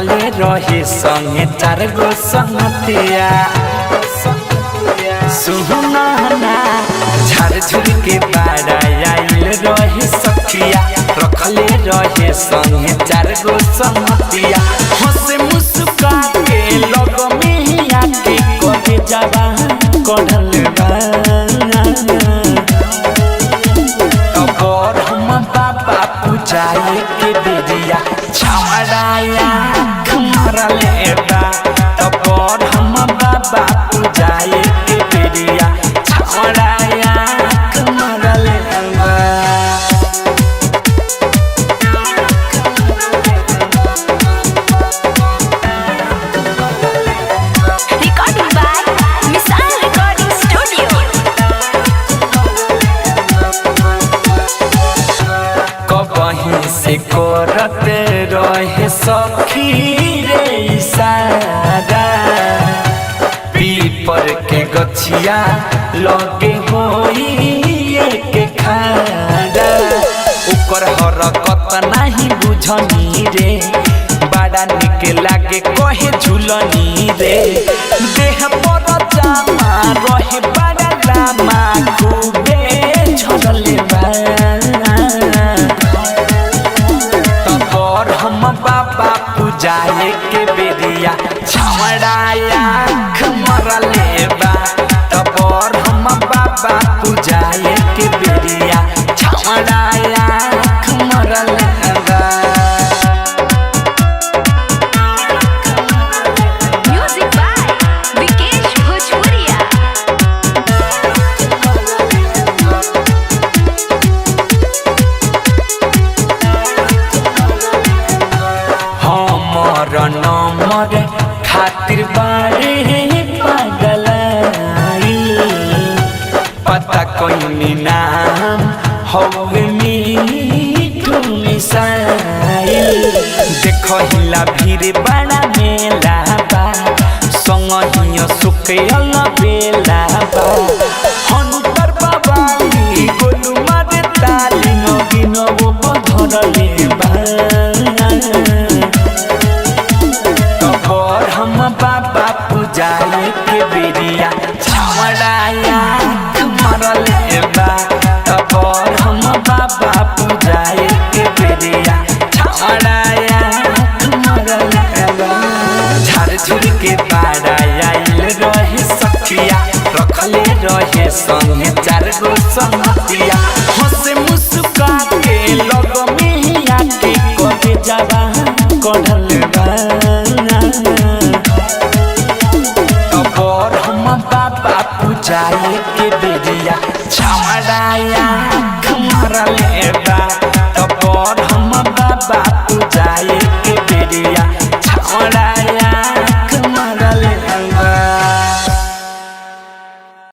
रखले रहे संगे 4 गो संगतिया सुना ना झाड़ झुर के बाड़ा आइल रहे सखिया रखले रहे संगे 4 गो संगतिया हंसे मुस्का के लग में आके कहे जावा कढ़ल बा और हम बाबा पूजाए के बेरिया छावड़ाया मरले बा और हम बाबा पूजाए के बेरिया छावड़ाया मरले बा। Recording by Missile Recording Studio. कहीं से करते रहे सखी रे इशारा पीपर के गछिया लगे होई के खाड़ा ऊपर हरकत नहीं बुझनी रे बड़ा निक लागे कहे झूलनी रे देह पर जामा रहे बड़ा लामा खूबे झड़ले बा हम बाबा पूजाए के बेरिया छमड़ाया मरले बा तब हम बाबा पूजाए के बेरिया छमड़ाया मरले बा। Music by Vikesh Bhojpuria. हमर नंबर खातिर बारे पागल पता कोई नाम हवे मीठू मिसाइल देखो हिला भीड़ बड़ा मेला बा संग हिया सुखल बेला बा हनुतर बाबा गोलू मारे ताली नगिन वो बधरले बा हम बाबा पूजाए के बेरिया छमड़ाया मरले बा तब हम बाबा पूजाए के बेरिया छमड़ाया मरले बा झाड़ झुर के बाड़ा आइल रहे सखिया रखले रहे संगे 4 गो संगतिया हंसे मुस्का के लग में आके कहे जावा कढ़ल बा और हम बाबा पूजाए के बेरिया छमड़ाया मरले बा तब